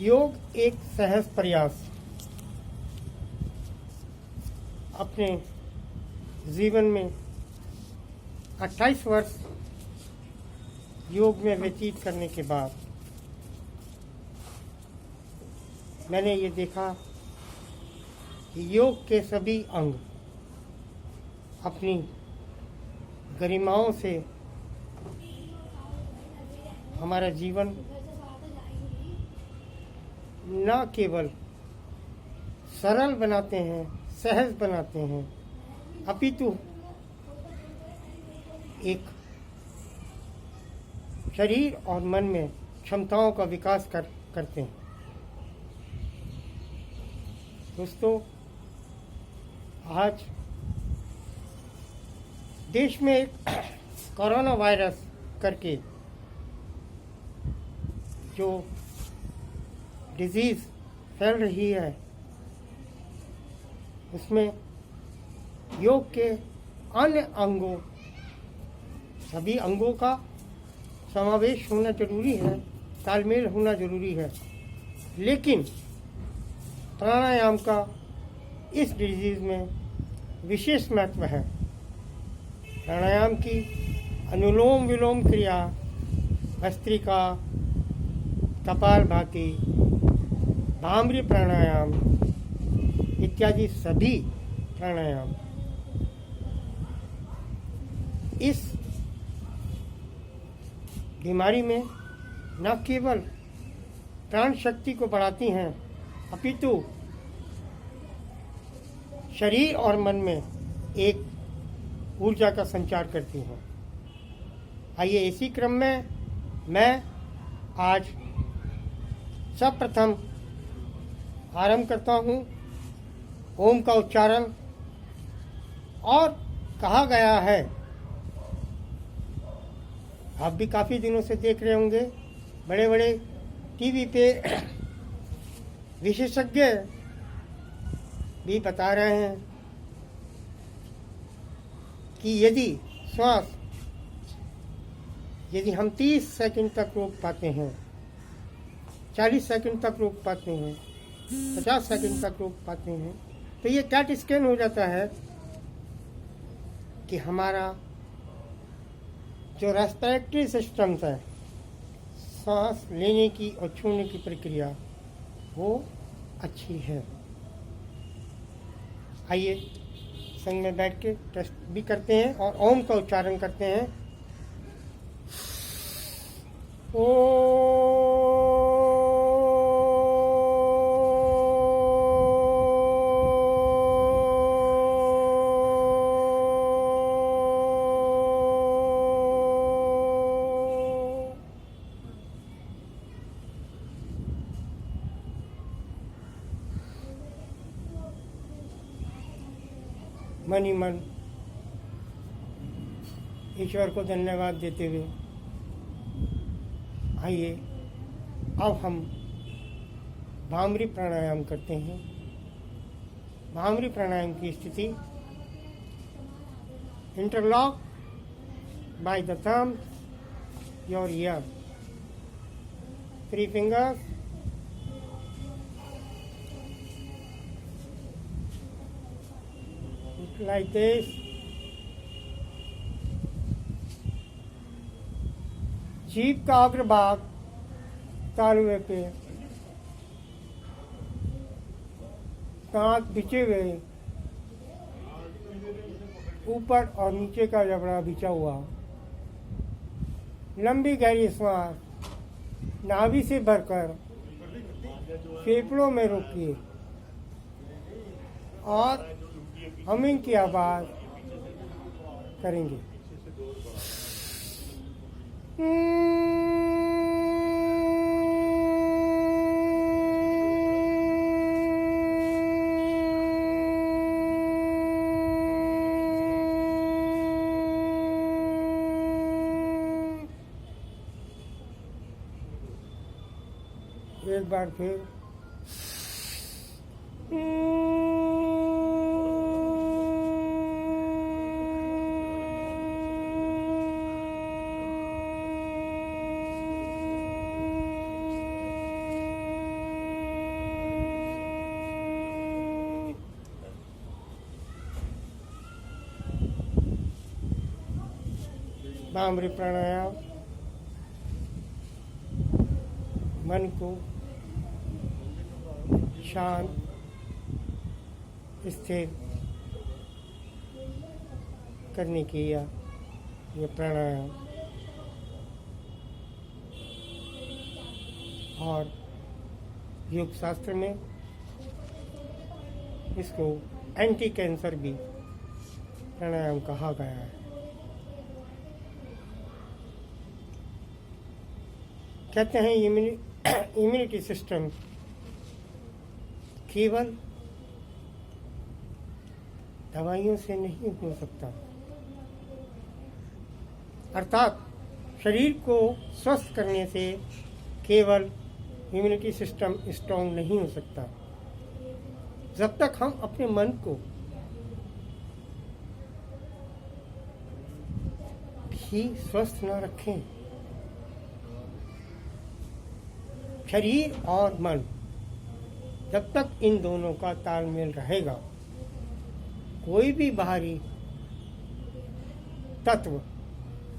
योग एक सहज प्रयास अपने जीवन में 28 वर्ष योग में व्यतीत करने के बाद मैंने ये देखा कि योग के सभी अंग अपनी गरिमाओं से हमारा जीवन न केवल सरल बनाते हैं, सहज बनाते हैं, अपितु एक शरीर और मन में क्षमताओं का विकास करते हैं। दोस्तों, आज देश में एक कोरोना वायरस करके जो डिजीज़ फैल रही है, उसमें योग के अन्य अंगों, सभी अंगों का समावेश होना जरूरी है, तालमेल होना जरूरी है, लेकिन प्राणायाम का इस डिजीज़ में विशेष महत्व है। प्राणायाम की अनुलोम विलोम क्रिया, भस्त्रिका, कपालभाति, भामरी प्राणायाम इत्यादि सभी प्राणायाम इस बीमारी में न केवल प्राण शक्ति को बढ़ाती हैं, अपितु शरीर और मन में एक ऊर्जा का संचार करती हैं। आइए इसी क्रम में मैं आज सर्वप्रथम आरंभ करता हूँ ओम का उच्चारण। और कहा गया है, आप भी काफ़ी दिनों से देख रहे होंगे, बड़े बड़े टीवी पे विशेषज्ञ भी बता रहे हैं कि यदि हम 30 सेकंड तक रोक पाते हैं, 40 सेकंड तक रोक पाते हैं, 50 सेकंड तक रोक पाते हैं, तो ये कैट स्कैन हो जाता है कि हमारा जो रेस्पिरेटरी सिस्टम है, सांस लेने की और छोड़ने की प्रक्रिया, वो अच्छी है। आइए संग में बैठ के टेस्ट भी करते हैं और ओम का उच्चारण करते हैं। ओ मन ही मन ईश्वर को धन्यवाद देते हुए आइए अब हम भामरी प्राणायाम करते हैं। भामरी प्राणायाम की स्थिति, interlock by the thumb your year, 3 fingers, like this. जीभ का अग्रभाग तालुए पे, दांत बिछे हुए, ऊपर और नीचे का जबड़ा बिछा हुआ, लंबी गहरी सांस नाभि से भरकर फेफड़ों में रोकिए और हमिंग की आवाज करेंगे। एक बार फिर भामरी प्राणायाम मन को शांत स्थिर करने की ये प्राणायाम और योग शास्त्र में इसको एंटी कैंसर भी प्राणायाम कहा गया है। कहते हैं इम्यूनिटी सिस्टम केवल दवाइयों से नहीं हो सकता, अर्थात शरीर को स्वस्थ करने से केवल इम्यूनिटी सिस्टम स्ट्रांग नहीं हो सकता। जब तक हम अपने मन को भी स्वस्थ न रखें, शरीर और मन जब तक इन दोनों का तालमेल रहेगा, कोई भी बाहरी तत्व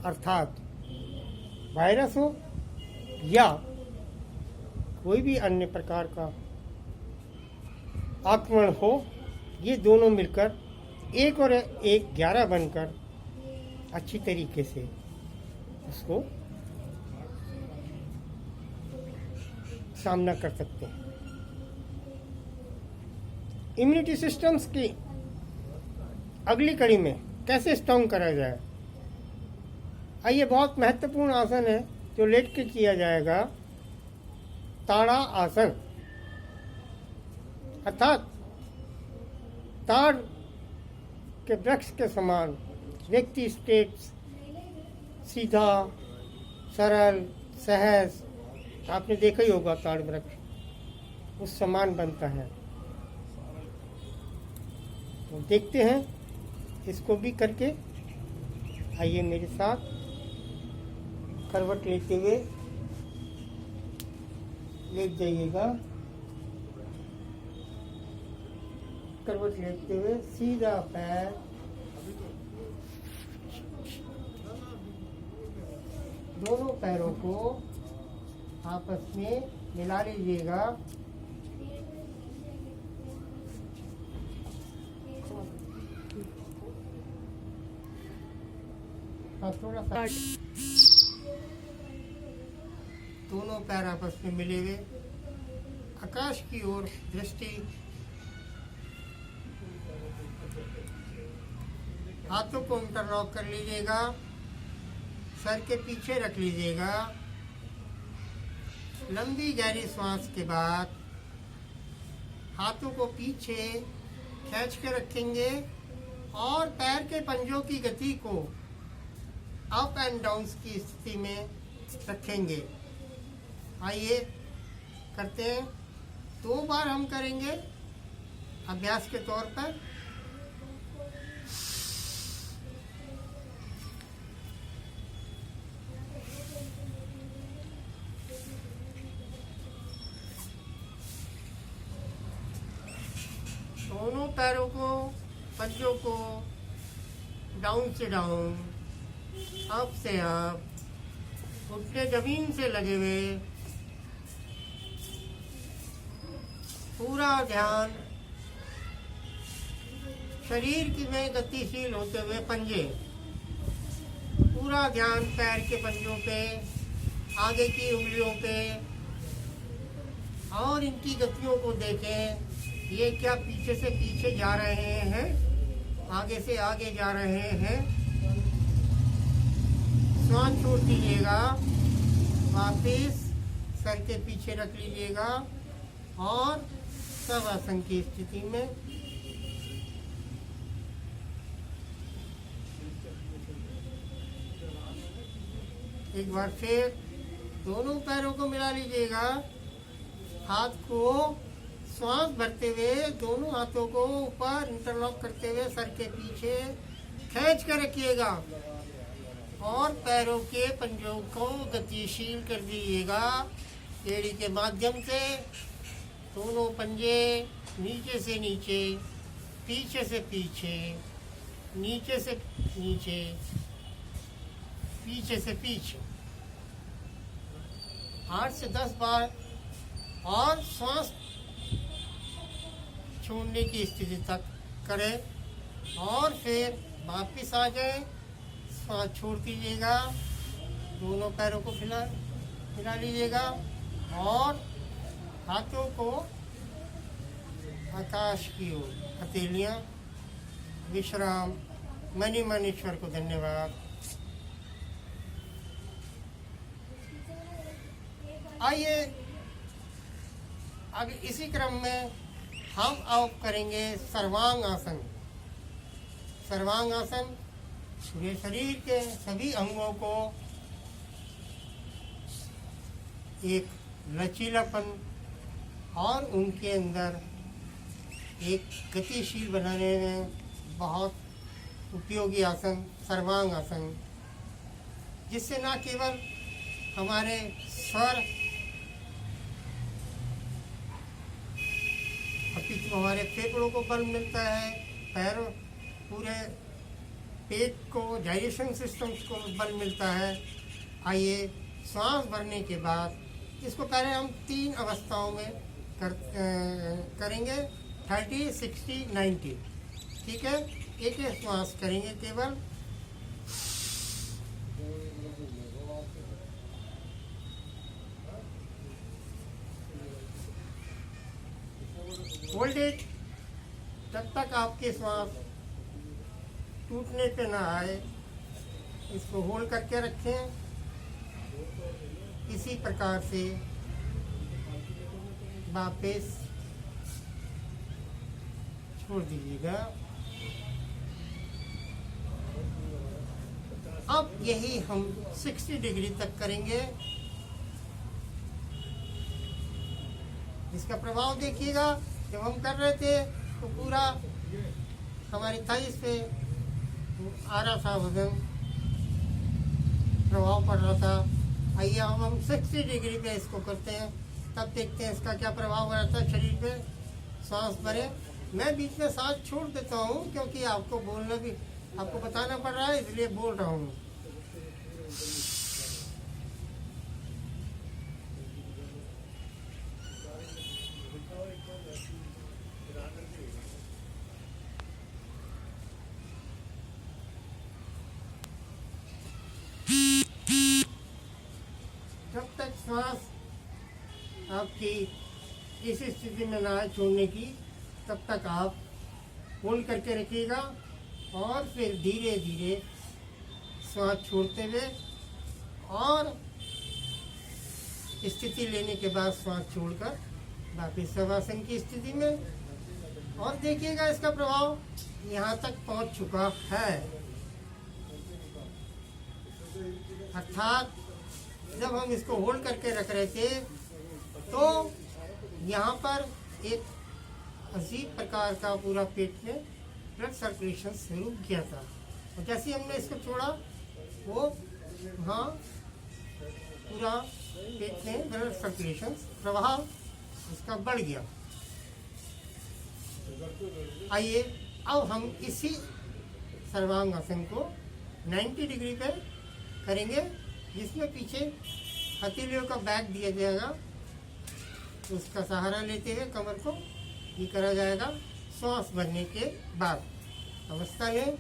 अर्थात वायरस हो या कोई भी अन्य प्रकार का आक्रमण हो, ये दोनों मिलकर एक और एक 11 बनकर अच्छी तरीके से उसको सामना कर सकते हैं। इम्यूनिटी सिस्टम्स की अगली कड़ी में कैसे स्ट्रांग करा जाए, आइए बहुत महत्वपूर्ण आसन है जो लेट के किया जाएगा, ताड़ा आसन। अर्थात ताड़ के वृक्ष के समान व्यक्ति स्टेट्स सीधा सरल सहज, आपने देखा ही होगा ताड़ वृक्ष उस समान बनता है। तो देखते हैं इसको भी करके। आइए मेरे साथ करवट लेते हुए लेट जाइएगा। करवट लेते हुए सीधा पैर दोनों पैरों को आपस में मिला लीजिएगा। थोड़ा सा दोनों पैर आपस में मिले हुए आकाश की ओर दृष्टि, हाथों को इंटरलॉक कर लीजिएगा, सर के पीछे रख लीजिएगा। लंबी गहरी सांस के बाद हाथों को पीछे खींच के रखेंगे और पैर के पंजों की गति को अप एंड डाउन की स्थिति में रखेंगे। आइए करते हैं, 2 बार हम करेंगे अभ्यास के तौर पर। दोनों पैरों को पंजों को डाउन से डाउन, अप से अप, घुटने जमीन से लगे हुए, पूरा ध्यान शरीर की में गतिशील होते हुए पंजे, पूरा ध्यान पैर के पंजों पे, आगे की उंगलियों पे और इनकी गतियों को देखें। ये क्या पीछे से पीछे जा रहे हैं, आगे से आगे जा रहे हैं। श्वास छोड़ दीजिएगा, वापिस सर के पीछे रख लीजिएगा और शवासन की स्थिति में एक बार फिर दोनों पैरों को मिला लीजिएगा। हाथ को श्वास भरते हुए दोनों हाथों को ऊपर इंटरलॉक करते हुए सर के पीछे खींच कर रखिएगा और पैरों के पंजों को गतिशील कर दीजिएगा। एड़ी के माध्यम से दोनों पंजे नीचे से नीचे, पीछे से पीछे, नीचे से नीचे पीछे से पीछे 8 से 10 बार, और श्वास छोड़ने की स्थिति तक करें और फिर वापिस आ जाए। श्वास छोड़ दीजिएगा, दोनों पैरों को हिला लीजिएगा और हाथों को आकाश की ओर, हथेलियाँ विश्राम। मणि मणीश्वर को धन्यवाद। आइए अब इसी क्रम में हम अब करेंगे सर्वांग आसन। सर्वांग आसन पूरे शरीर के सभी अंगों को एक लचीलापन और उनके अंदर एक गतिशील बनाने में बहुत उपयोगी आसन सर्वांग आसन, जिससे न केवल हमारे स्वर अपितु हमारे फेफड़ों को बल मिलता है, पैरों पूरे पेट को, डाइजेशन सिस्टम्स को बल मिलता है। आइए सांस भरने के बाद इसको पहले हम 3 अवस्थाओं में करेंगे, 30, 60, 90। ठीक है, एक एक श्वास करेंगे केवल। होल्ड इट जब तक आपके श्वास टूटने पे ना आए, इसको होल्ड करके रखें। इसी प्रकार से वापस छोड़ दीजिएगा। अब यही हम 60 डिग्री तक करेंगे। इसका प्रभाव देखिएगा, जब हम कर रहे थे तो पूरा हमारी थाइस पे आ रहा था, वजन प्रभाव पड़ रहा था। आइए हम 60 डिग्री पे इसको करते हैं, तब देखते हैं इसका क्या प्रभाव हो रहा था शरीर पे। सांस भरे, मैं बीच में सांस छोड़ देता हूँ क्योंकि आपको बोलना भी, आपको बताना पड़ रहा है, इसलिए बोल रहा हूँ। जब तक श्वास आपकी इस स्थिति में ना आए छोड़ने की, तब तक आप होल्ड करके रखिएगा और फिर धीरे धीरे श्वास छोड़ते हुए और स्थिति लेने के बाद श्वास छोड़कर वापिस शवासन की स्थिति में। और देखिएगा इसका प्रभाव यहाँ तक पहुँच चुका है। अर्थात जब हम इसको होल्ड करके रख रहे थे तो यहाँ पर एक अजीब प्रकार का पूरा पेट में ब्लड सर्कुलेशन शुरू किया था, और जैसे ही हमने इसको छोड़ा वो वहाँ पूरा पेट में ब्लड सर्कुलेशन प्रवाह उसका बढ़ गया। आइए अब हम इसी सर्वांग आसन को 90 डिग्री पे करेंगे, जिसमें पीछे हथेलियों का बैक दिया जाएगा, उसका सहारा लेते हुए कमर को ये करा जाएगा। श्वास भरने के बाद अवस्था लें।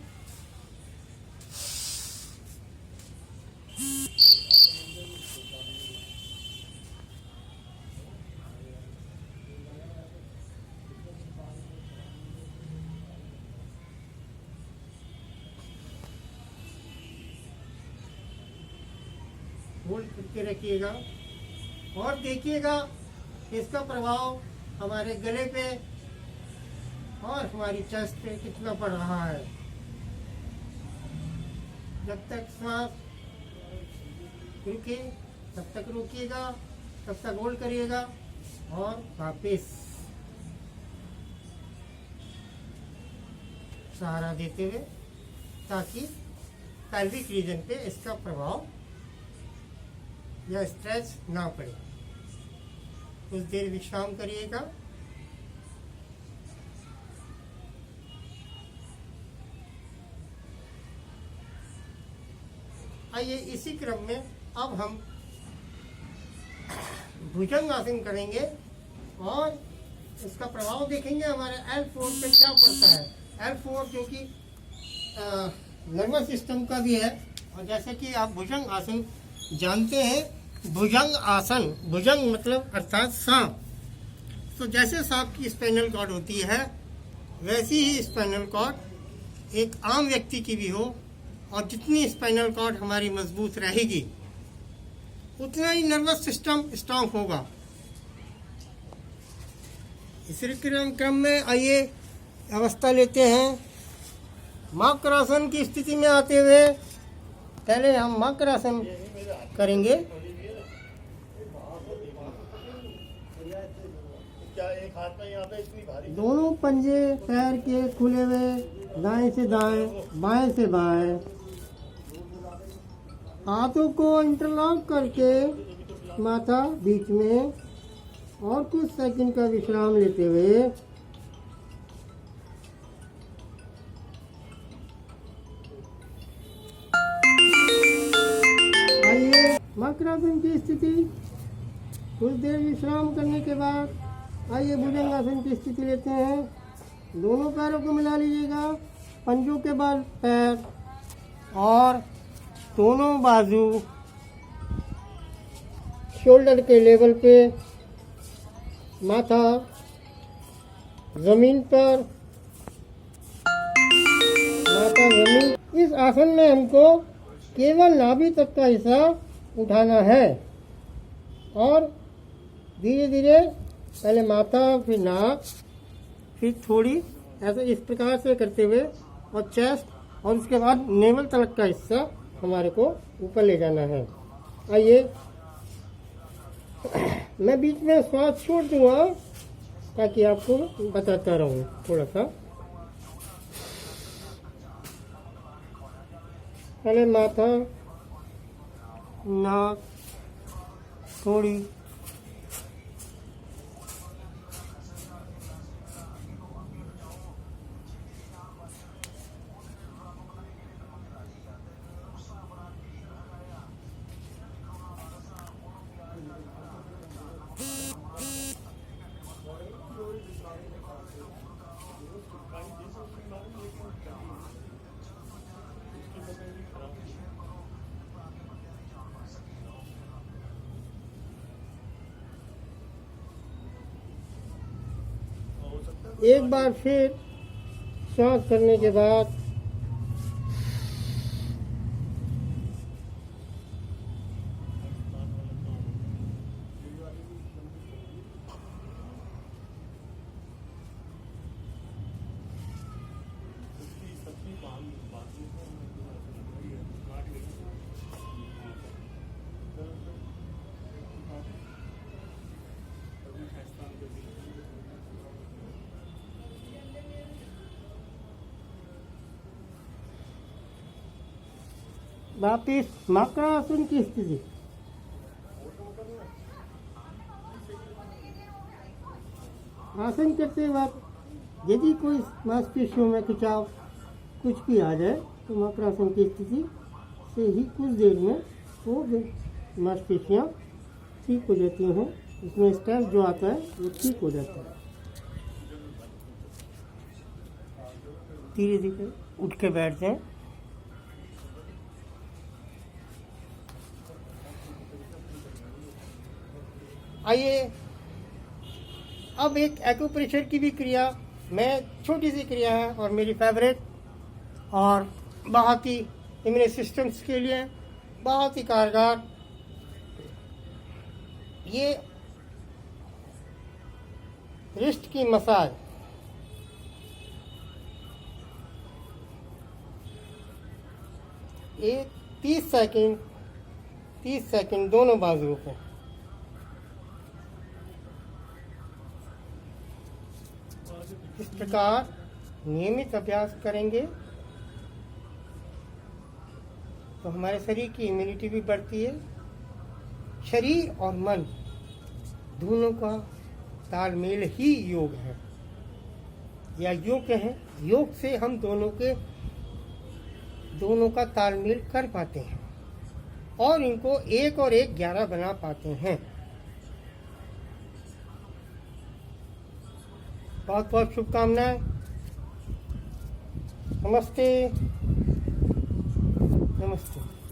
होल्ड करके रखिएगा और देखिएगा इसका प्रभाव हमारे गले पे और हमारी चेस्ट पे कितना पड़ रहा है। जब तक श्वास रुके तब तक रोकिएगा, तब तक होल्ड करिएगा और वापस सहारा देते हुए, ताकि पैल्विक रीजन पे इसका प्रभाव या स्ट्रेच ना पड़े। कुछ देर विश्राम करिएगा। आइए इसी क्रम में अब हम भुजंग आसन करेंगे और इसका प्रभाव देखेंगे हमारे L4 पे क्या पड़ता है। L4 जो कि नर्वस सिस्टम का भी है। और जैसे कि आप भुजंग आसन जानते हैं, भुजंग आसन, भुजंग मतलब अर्थात सांप। तो जैसे सांप की स्पाइनल कॉर्ड होती है वैसी ही स्पाइनल कॉर्ड एक आम व्यक्ति की भी हो, और जितनी स्पाइनल कॉर्ड हमारी मजबूत रहेगी उतना ही नर्वस सिस्टम स्ट्रांग होगा। इसी क्रम में आइए अवस्था लेते हैं। मकरासन की स्थिति में आते हुए पहले हम मकरासन करेंगे। दोनों पंजे पैर के खुले हुए, दाएं से दाएं, बाएं से बाएं, हाथों को इंटरलॉक करके माथा बीच में, और कुछ सेकंड का विश्राम लेते हुए आइए मकरासन की स्थिति। कुछ देर विश्राम करने के बाद आइए भुजंगासन की स्थिति लेते हैं। दोनों पैरों को मिला लीजिएगा, पंजों के बल पैर और दोनों बाजू शोल्डर के लेवल पे, माथा जमीन पर, माथा जमीन। इस आसन में हमको केवल नाभि तक का हिस्सा उठाना है और धीरे धीरे पहले माथा, फिर नाक, फिर थोड़ी ऐसे इस प्रकार से करते हुए, और चेस्ट, और उसके बाद नेवल तलक का हिस्सा हमारे को ऊपर ले जाना है। आइए मैं बीच में श्वास छोड़ दूंगा ताकि आपको बताता रहूं थोड़ा सा। पहले माथा, नाक, थोड़ी, एक बार फिर श्वास करने के बाद वापिस मकरासन की स्थिति। आसन करते वक्त यदि कोई मांसपेशियों में खिंचाव कुछ भी आ जाए तो मकरासन की स्थिति से ही कुछ देर में वो मांसपेशियाँ ठीक हो जाती हैं, इसमें स्ट्रेस जो आता है वो ठीक हो जाता है। धीरे धीरे उठ के बैठ जाएं। आइए अब एक एक्यूप्रेशर की भी क्रिया, मैं छोटी सी क्रिया है और मेरी फेवरेट, और बहुत ही इम्यून सिस्टम्स के लिए बहुत ही कारगर। ये रिस्ट की मसाज, एक 30 सेकंड दोनों बाजुओं पे। इस प्रकार नियमित अभ्यास करेंगे तो हमारे शरीर की इम्यूनिटी भी बढ़ती है। शरीर और मन दोनों का तालमेल ही योग है, या योग है। योग से हम दोनों का तालमेल कर पाते हैं। और इनको 1 और 1 11 बना पाते हैं। बहुत बहुत शुभकामनाएं। नमस्ते नमस्ते।